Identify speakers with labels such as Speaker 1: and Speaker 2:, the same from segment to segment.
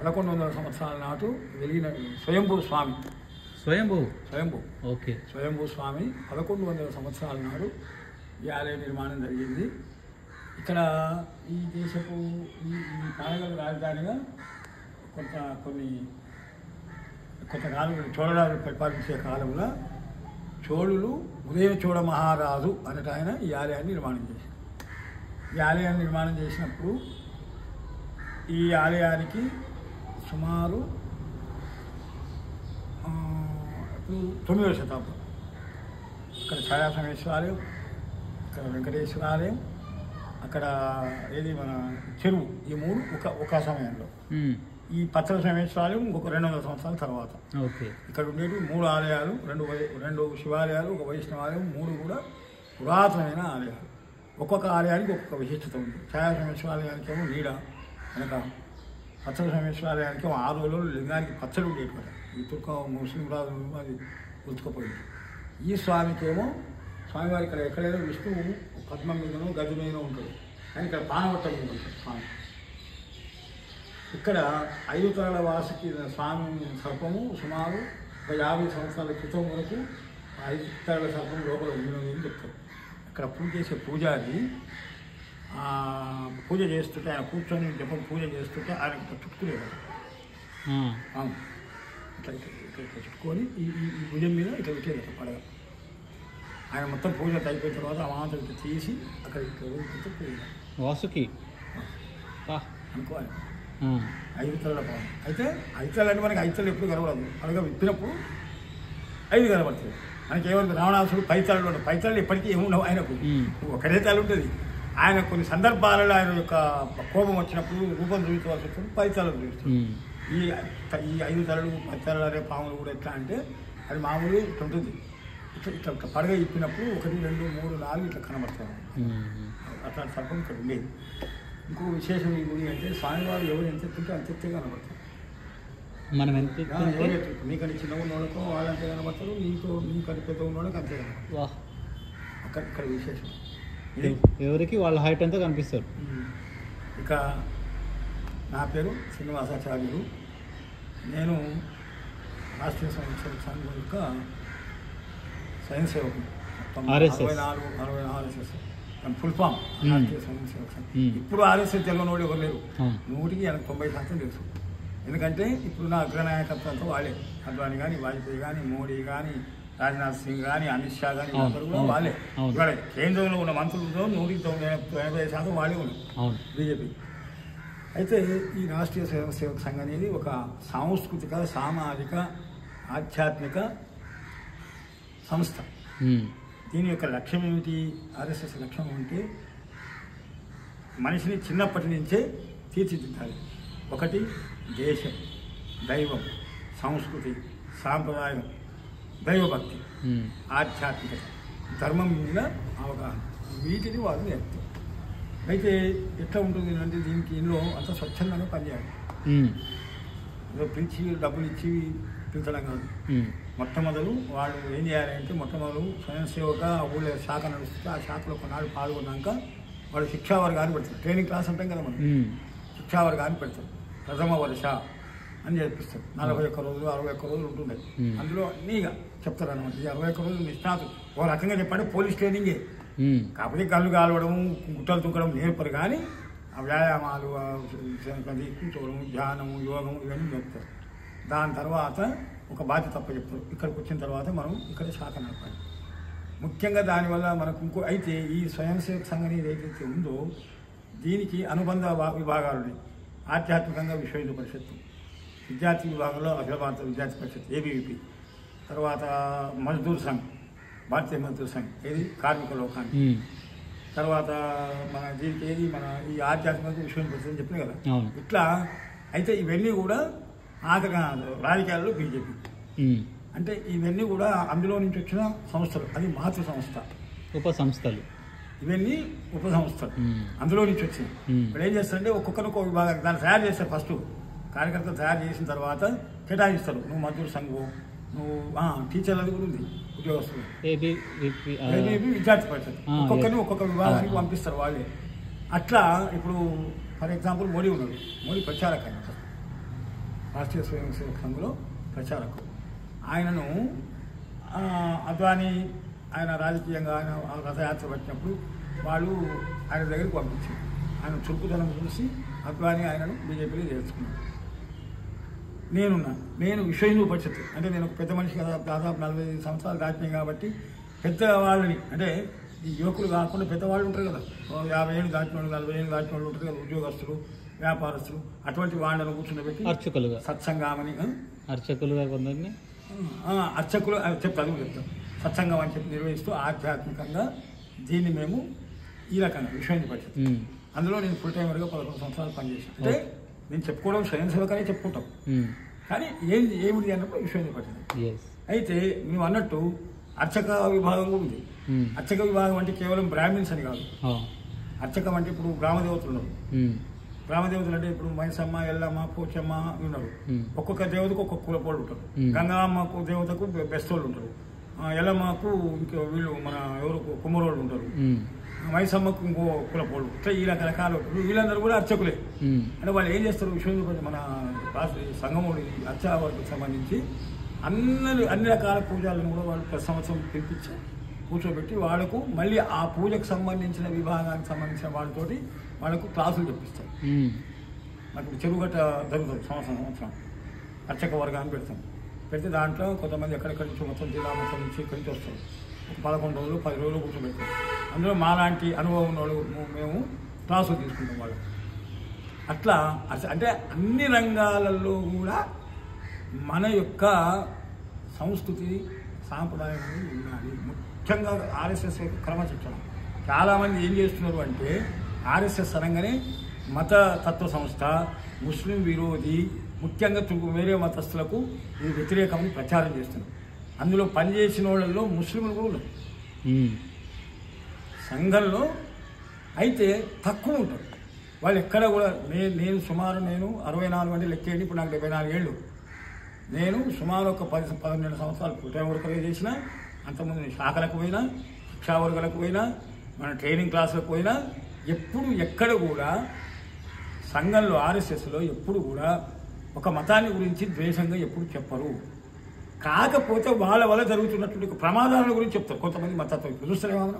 Speaker 1: 1100 సంవత్సరాల నాటు వెలిగిన స్వయంభూ స్వామి. స్వయంభూ ఓకే. స్వయంభూ స్వామి 1100 సంవత్సరాల నాడు ఈ ఆలయ నిర్మాణం జరిగింది. ఇక్కడ ఈ దేశపు ఈ పాలగల రాజధానిగా కొంతకాలం చోళరాజులు పరిపాలించే కాలంలో చోళులు ఉదయ చోళ మహారాజు అన్నట్టు ఆయన ఈ ఆలయాన్ని నిర్మాణం చేశారు. ఈ ఆలయాన్ని నిర్మాణం చేసినప్పుడు ఈ ఆలయానికి సుమారు 9వ శతాబ్దం ఇక్కడ ఛాయాసమేశ్వర ఆలయం, ఇక్కడ వెంకటేశ్వర ఆలయం, అక్కడ ఏది మన చెరువు, ఈ మూడు ఒక సమయంలో. ఈ పత్ర సోమేశ్వరాలయం ఇంకొక 200 సంవత్సరాల తర్వాత. ఇక్కడ ఉండేవి 3 ఆలయాలు, 2 శివాలయాలు, 1 వైష్ణవాలయం, 3 కూడా పురాతనమైన ఆలయాలు. ఒక్కొక్క ఆలయానికి ఒక్కొక్క విశిష్టత ఉంది. ఛాయా సోమేశ్వరాలయానికి ఏమో నీడ వెనక, పత్ర సోమేశ్వరాలయానికి ఏమో 6 రోజులు లింగానికి పచ్చడి ఉండేది కదా. ఈ తుర్క ముస్లిం రాజు అది గుర్తుకుపోయింది. ఈ స్వామికేమో స్వామివారి ఇక్కడ ఎక్కడైనా విష్ణువు పద్మం మీదనో గది మీదనో ఉంటుంది, కానీ ఇక్కడ పానవట్టం మీద ఉంటుంది స్వామి. ఇక్కడ 5 తరాల వాసుకి స్వామి సర్పము సుమారు 50 సంవత్సరాల క్రితం వరకు 5 తరాల సర్పం లోపల ఉందని చెప్తారు. అక్కడ పూజ చేసే పూజారి పూజ చేస్తుంటే, ఆయన కూర్చొని జపం పూజ చేస్తుంటే ఆయన ఇట్లా చుట్టుకునేవాడు. ఇట్లా చుట్టుకొని ఈ భుజం మీద ఇట్లా పెట్టేది పడగ. ఆయన మొత్తం పూజ అయిపోయిన తర్వాత ఆ మాత్రం ఇట్లా తీసి అక్కడ ఇట్లా పూజ వాసుకి అనుకోవాలి. 5 తరాల పాము. అయితే 5 తరాలు అంటే మనకి 5 తరాలు ఎప్పుడు కనబడదు. అలాగే విప్పినప్పుడు 5 కనబడుతుంది. మనకి ఏమన్నా రావణాసుడు 10 తరాలు ఉంటుంది. 10 తరాలు ఎప్పటికీ ఏముండవు ఆయనకు, ఒకటే తల ఉంటుంది. ఆయన కొన్ని సందర్భాలలో ఆయన యొక్క కోపం వచ్చినప్పుడు రూపం చూపించవలసి వచ్చినప్పుడు 10 తరాలు చూపిస్తుంది. ఈ 5 తరాలు 10 తరాలు అనే పాములు కూడా ఎట్లా అంటే అది మామూలుగా ఇట్లా ఉంటుంది. ఇట్లా పడగ ఇప్పినప్పుడు 1, 2, 3, 4 ఇట్లా కనబడతారు. అట్లాంటి సర్పం ఇక్కడ ఉండేది. ఇంకో విశేషం ఈ గుడి అంటే స్వామివారు ఎవరు ఎంత ఎత్తుంటే అంత ఎత్తే కనబడతారు. మనం ఎంత నీకంటే చిన్న ఉన్నోళ్ళకో వాళ్ళంతే కనబడతారు, నీకంటే పెద్ద ఉన్నోళ్ళకి అంతే కనబడతారు. ఇక్కడ విశేషం ఎవరికి వాళ్ళ హైట్ అంతా కనిపిస్తారు. ఇక నా పేరు శ్రీనివాసాచార్యులు. నేను రాష్ట్రీయ స్వయం సేవక సంఘం యొక్క స్వయం సేవకుడు. 64 RSS ఫుల్ ఫామ్ రాష్ట్రీయ స్వయం సేవక సంఘం. ఇప్పుడు RSS తెలియని వాళ్ళు ఎవరు లేరు. 100కి 90% తెలుసు. ఎందుకంటే ఇప్పుడు నా అగ్రనాయకత్వంతో వాళ్ళే, అద్వానీ కానీ, వాజ్పేయి కానీ, మోడీ కానీ, రాజ్నాథ్ సింగ్ కానీ, అమిత్ షా కానీ అందరూ కూడా వాళ్ళే. ఇవాళ కేంద్రంలో ఉన్న మంత్రులతో 180% వాళ్ళే ఉన్నారు బీజేపీ. అయితే ఈ రాష్ట్రీయ స్వయం సేవక సంఘం అనేది ఒక సాంస్కృతిక, సామాజిక, ఆధ్యాత్మిక సంస్థ. దీని యొక్క లక్ష్యం ఏమిటి? RSS లక్ష్యం అంటే మనిషిని చిన్నప్పటి నుంచే తీర్చిదిద్దాలి. 1 దేశం, దైవం, సంస్కృతి, సాంప్రదాయం, దైవభక్తి, ఆధ్యాత్మికత, ధర్మం మీద అవగాహన, వీటిని వాళ్ళు నేర్పుతారు. అయితే ఎట్లా ఉంటుంది అంటే దీనికి ఇందులో అంత స్వచ్ఛందంగా పనిచేయాలి. ఏదో పిలిచి డబ్బులు ఇచ్చి పిలిచడం కాదు. మొట్టమొదలు వాళ్ళు ఏం చేయాలంటే మొట్టమొదలు స్వయం సేవక ఊళ్ళో శాఖ నడుస్తుంది. ఆ శాఖలో కొన్నాళ్ళు పాల్గొన్నాక వాళ్ళు శిక్షావర్గాన్ని పెడతారు. ట్రైనింగ్ క్లాస్ అంటాం కదా మనం, శిక్షావర్గాన్ని పెడతారు. ప్రథమ వర్ష అని చేపిస్తారు. 41 రోజులు 61 రోజులు ఉంటున్నాయి. అందులో అన్నీగా చెప్తారు అనమాట. ఈ 61 రోజులు నిష్ణాతు ఒక రకంగా చెప్పండి పోలీస్ ట్రైనింగే. కాకపోతే కళ్ళు కాలవడం, గుట్టలు తుక్కడం నేర్పరు, కానీ ఆ వ్యాయామాలు, కూర్చోవడం, ధ్యానము, యోగము ఇవన్నీ చెప్తారు. దాని తర్వాత ఒక బాధ్యత తప్ప చెప్తారు. ఇక్కడికి వచ్చిన తర్వాత మనం ఇక్కడ శాఖ నడపాలి. ముఖ్యంగా దానివల్ల మనకు అయితే ఈ స్వయం సేవక సంఘం ఏదైతే ఉందో దీనికి అనుబంధ విభాగాలు ఉన్నాయి. ఆధ్యాత్మికంగా విశ్వ హిందూ పరిషత్తు, విద్యార్థి విభాగంలో అఖిల భారత విద్యార్థి పరిషత్ ABVP, తర్వాత మజ్దూర్ సంఘ్, భారతీయ మజ్దూర్ సంఘ్, ఏది కార్మిక లోకానికి, తర్వాత మన దీనికి ఏది మన ఈ ఆధ్యాత్మిక విశ్వ హిందూ పరిషత్ అని చెప్పిన కదా. ఇట్లా అయితే ఇవన్నీ కూడా రాజకీయాల్లో బీజేపీ అంటే ఇవన్నీ కూడా అందులో నుంచి వచ్చిన సంస్థలు. అది మాతృ సంస్థ, ఉప సంస్థలు, ఇవన్నీ ఉప సంస్థలు అందులో నుంచి వచ్చింది. ఇప్పుడు ఏం చేస్తారంటే ఒక్కొక్కరు ఒక్కొక్క విభాగానికి దాన్ని తయారు చేస్తారు. ఫస్ట్ కార్యకర్తలు తయారు చేసిన తర్వాత కేటాయిస్తారు. నువ్వు మజ్దూర్ సంఘం, నువ్వు టీచర్లు కూడా ఉంది, ఉద్యోగస్తులు, విద్యార్థి పరిషత్, ఒక్కొక్కరిని ఒక్కొక్క విభాగానికి పంపిస్తారు వాళ్ళే. అట్లా ఇప్పుడు ఫర్ ఎగ్జాంపుల్ మోడీ ఉన్నాడు. మోడీ ప్రచారక రాష్ట్రీయ స్వయం సేవక సంఘంలో ప్రచారకుడు. ఆయనను అద్వానీ ఆయన రాజకీయంగా ఆయన రథయాత్ర వచ్చినప్పుడు వాళ్ళు ఆయన దగ్గరికి పంపించారు. ఆయన చురుకుదనం చూసి అద్వానీ ఆయనను బీజేపీలో చేర్చుకున్నాడు. నేను విశ్వ హిందూ పరిషత్ అంటే నేను ఒక పెద్ద మనిషి కదా, దాదాపు 45 సంవత్సరాలు దాటినాయి కాబట్టి పెద్దవాళ్ళని అంటే ఈ యువకులు కాకుండా పెద్దవాళ్ళు ఉంటారు కదా, 50 ఏళ్ళు దాటిన వాళ్ళు 40 ఏళ్ళు దాటిన వాళ్ళు ఉంటారు కదా, ఉద్యోగస్తులు వ్యాపారస్తులు, అటువంటి వాళ్ళను కూర్చుండబెట్టి
Speaker 2: అర్చకులుగా
Speaker 1: సత్సంగమని
Speaker 2: అర్చకులుగా కొందరిని
Speaker 1: అర్చకులు చెప్తాను సత్సంగం అని చెప్పి నిర్వహిస్తూ ఆధ్యాత్మికంగా దీన్ని మేము ఈ రకంగా విశ్వ హిందూ పరిషత్ అందులో నేను ఫుల్ టైమర్గా 11 సంవత్సరాలు పనిచేశాను. అంటే నేను చెప్పుకోవడం స్వయం సేవకనే చెప్పుకుంటాం కానీ ఏమిటి అన్నప్పుడు విశ్వ హిందూ పరిషత్. అయితే నువ్వు అన్నట్టు అర్చక విభాగం కూడా ఉంది. అర్చక విభాగం అంటే కేవలం బ్రాహ్మిన్స్ అని కాదు. అర్చకం అంటే ఇప్పుడు గ్రామదేవతలు ఉన్నారు. గ్రామదేవతలు అంటే ఇప్పుడు మైసమ్మ, ఎల్లమ్మ, పోచమ్మ ఉన్నారు. ఒక్కొక్క దేవతకు ఒక్కొక్క కులపోళ్ళు ఉంటారు. గంగామ్మకు దేవతకు బెస్తోళ్ళు ఉంటారు. ఎల్లమ్మకు ఇంకా వీళ్ళు మన ఎవరు కుమ్మరోళ్ళు ఉంటారు. మైసమ్మకు ఇంకో కులపోళ్ళు ఇట్లా ఈ రకరకాల వీళ్ళందరూ కూడా అర్చకులే. అంటే వాళ్ళు ఏం చేస్తారు విశ్వం మన సంఘము అర్చకు సంబంధించి అన్ని రకాల పూజలను కూడా వాళ్ళు ప్రతి సంవత్సరం పిలిపించి కూర్చోబెట్టి వాళ్ళకు మళ్ళీ ఆ పూజకు సంబంధించిన విభాగానికి సంబంధించిన వాళ్ళతోటి వాళ్ళకు క్లాసులు చెప్పిస్తారు. మనకు చెరువుగట్ట జరుగుతుంది సంవత్సరం అర్చక వర్గాన్ని పెడితే దాంట్లో కొంతమంది ఎక్కడెక్కడి నుంచి మొత్తం జిల్లా మొత్తం నుంచి ఇక్కడి నుంచి వస్తారు. 11 రోజులు 10 రోజులు కూర్చోబెడతాం. అందులో మాలాంటి అనుభవం ఉన్న వాళ్ళు మేము క్లాసులు తీసుకుంటాం వాళ్ళు. అట్లా అంటే అన్ని రంగాలలో కూడా మన యొక్క సంస్కృతి సాంప్రదాయం ఉండాలి. ముఖ్యంగా ఆర్ఎస్ఎస్ యొక్క క్రమశిక్షణ. చాలామంది ఏం చేస్తున్నారు అంటే ఆర్ఎస్ఎస్ అనగానే మత తత్వ సంస్థ, ముస్లిం విరోధి, ముఖ్యంగా వేరే మతస్థులకు ఇది వ్యతిరేకమని ప్రచారం చేస్తున్నారు. అందులో పనిచేసిన వాళ్ళల్లో ముస్లింలు కూడా ఉన్నారు సంఘంలో. అయితే తక్కువ ఉంటారు వాళ్ళు ఎక్కడ కూడా. నేను సుమారు 64 అంటే లెక్కేయండి, ఇప్పుడు నాకు 74 ఏళ్ళు. నేను సుమారు ఒక 10-12 సంవత్సరాలు ఫుల్ టైం వర్కర్గా చేసిన. అంతకుముందు నేను శాఖలకు పోయినా, శిక్షా వర్గాలకు పోయినా, మన ట్రైనింగ్ క్లాసులకు పోయినా, ఎప్పుడు ఎక్కడ కూడా సంఘంలో ఆర్ఎస్ఎస్లో ఎప్పుడు కూడా ఒక మతాన్ని గురించి ద్వేషంగా ఎప్పుడు చెప్పరు. కాకపోతే వాళ్ళ వల్ల జరుగుతున్నటువంటి ప్రమాదాల గురించి చెప్తారు కొంతమంది మతత్వం. ఇప్పుడు చూస్తూనే మనం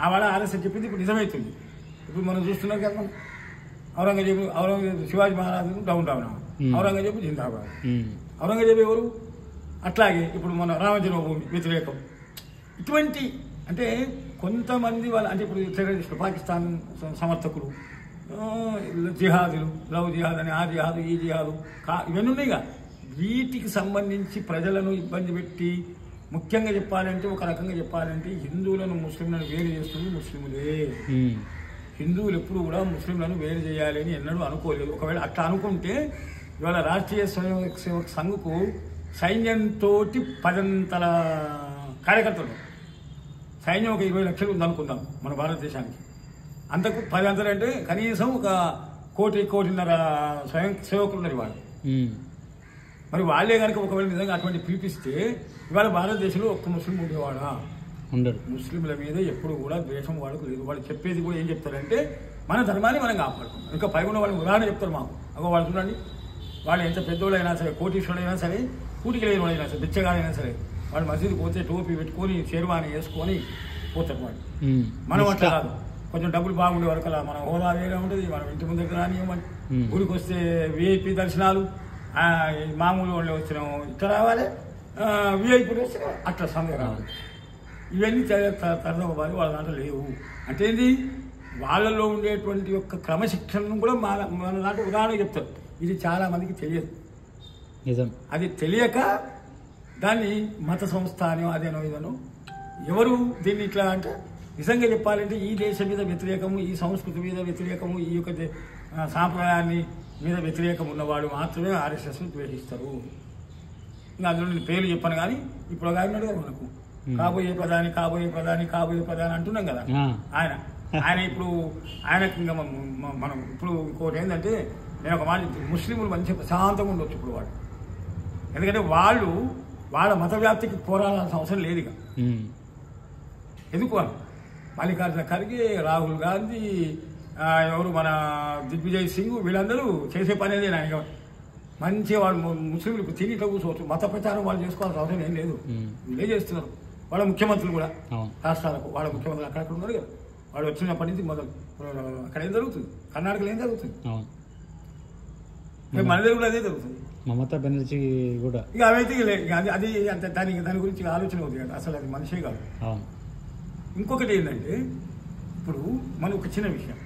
Speaker 1: ఆ వాళ్ళ ఆర్ఎస్ఎస్ చెప్పింది ఇప్పుడు నిజమవుతుంది. ఇప్పుడు మనం చూస్తున్నాం కదా, మనం ఔరంగజేబు శివాజీ మహారాజు డౌన్ డౌన్, ఔరంగజేబు జిందాబాద్. ఔరంగజేబు ఎవరు? అట్లాగే ఇప్పుడు మన రామజన్మభూమి వ్యతిరేకం. ఇటువంటి అంటే కొంతమంది వాళ్ళ అంటే ఇప్పుడు టెర్రరిస్టులు, పాకిస్తాన్ సమర్థకులు, జిహాదులు, లవ్ జిహాద్ అని, ఆ జిహాదు ఈ జిహాదు ఇవన్నీ ఉన్నాయిగా. వీటికి సంబంధించి ప్రజలను ఇబ్బంది పెట్టి, ముఖ్యంగా చెప్పాలంటే ఒక రకంగా చెప్పాలంటే హిందువులను ముస్లింలను వేరు చేస్తుంది ముస్లింలే. హిందువులు ఎప్పుడు కూడా ముస్లింలను వేరు చేయాలి అని ఎన్నడూ అనుకోలేదు. ఒకవేళ అట్లా అనుకుంటే ఇవాళ రాష్ట్రీయ స్వయం సేవక సంఘకు సైన్యంతో 10 కార్యకర్తలు, సైన్యం ఒక 20 లక్షలు ఉందనుకుందాం మన భారతదేశానికి. అంతకు 10 అంటే కనీసం ఒక 1.5 స్వయం సేవకులు ఉన్నారు వాళ్ళు. మరి వాళ్ళే కనుక ఒకవేళ నిజంగా అటువంటి పిలిపిస్తే ఇవాళ భారతదేశంలో ఒక్క ముస్లిం ఉండేవాడా? ఉండరు. ముస్లింల మీద ఎప్పుడు కూడా ద్వేషం వాళ్ళకు లేదు. వాళ్ళు చెప్పేది కూడా ఏం చెప్తారంటే మన ధర్మాన్ని మనం కాపాడుకుంటాం. ఇంకా పైన వాళ్ళు ఉదాహరణ చెప్తారు మాకు. అగో వాళ్ళు చూడండి, వాళ్ళు ఎంత పెద్దోళ్ళు అయినా సరే, కోటీశ్వరుడైనా సరే, కూటికి లేని వాళ్ళైనా సరే, బిచ్చగాడైనా సరే, వాళ్ళు మసీదు పోతే టోపీ పెట్టుకొని షేర్వాణి వేసుకొని పోతారు వాళ్ళు. మనం అట్లా కాదు. కొంచెం డబ్బులు బాగుండే వరకు అలా మన హోదా వేరే ఉంటుంది. మనం ఇంటి ముందు రానివ్వమని, గుడికి వస్తే విఐపి దర్శనాలు, మామూలు వాళ్ళు వచ్చినాం ఇక్కడ రావాలి, విఐపీలు వస్తే అట్లా సమయం రావాలి. ఇవన్నీ తరదవ్వాలి. వాళ్ళ దాంట్లో లేవు. అంటే ఏంది, వాళ్ళలో ఉండేటువంటి యొక్క క్రమశిక్షణను కూడా మన దాంట్లో ఉదాహరణ చెప్తారు. ఇది చాలా మందికి తెలియదు. నిజం. అది తెలియక దాన్ని మత సంస్థ అనో అదేనో ఇదనో ఎవరు దీన్ని ఇట్లా అంటే నిజంగా చెప్పాలంటే ఈ దేశం మీద వ్యతిరేకము, ఈ సంస్కృతి మీద వ్యతిరేకము, ఈ యొక్క సాంప్రదాయాన్ని మీద వ్యతిరేకం ఉన్నవాడు మాత్రమే ఆర్ఎస్ఎస్ ద్వేషిస్తారు. ఇంకా అందులో నేను పేర్లు చెప్పాను కానీ ఇప్పుడు ఒక ఆయన కదా మనకు కాబోయే ప్రధాని అంటున్నాం కదా. ఆయన ఇప్పుడు ఆయనకి ఇంకా మనం ఇప్పుడు ఇంకోటి ఏంటంటే నేను ఒక మాట, ముస్లింలు మంచి ప్రశాంతంగా ఉండొచ్చు ఇప్పుడు వాళ్ళు. ఎందుకంటే వాళ్ళ మత వ్యాప్తికి పోరాడాల్సిన అవసరం లేదు. ఇక ఎందుకు మల్లికార్జున ఖర్గే, రాహుల్ గాంధీ, ఎవరు మన దిగ్విజయ్ సింగ్, వీళ్ళందరూ చేసే పని అదే. ఆయన మంచిగా వాళ్ళు ముస్లింలు ఇప్పుడు తిని ఇట్లా కూర్చోవచ్చు. మత ప్రచారం వాళ్ళు చేసుకోవాల్సిన అవసరం ఏం లేదు. వీళ్ళే చేస్తున్నారు. వాళ్ళ ముఖ్యమంత్రులు కూడా రాష్ట్రాలకు వాళ్ళ ముఖ్యమంత్రులు అక్కడక్కడ ఉన్నారు కదా. వాళ్ళు వచ్చినప్పటి నుంచి మొదలు అక్కడ ఏం జరుగుతుంది, కర్ణాటకలో ఏం జరుగుతుంది, మన దగ్గర కూడా అదే జరుగుతుంది.
Speaker 2: మమతా బెనర్జీ కూడా
Speaker 1: ఇక అవైతే అది అంత దాని గురించి ఆలోచన అవుతుంది కదా. అసలు అది మనిషే కాదు. ఇంకొకటి ఏంటంటే ఇప్పుడు మనకు ఒక చిన్న విషయం,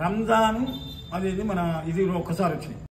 Speaker 1: రంజాను అనేది మన ఇది ఒక్కసారి వచ్చినాయి.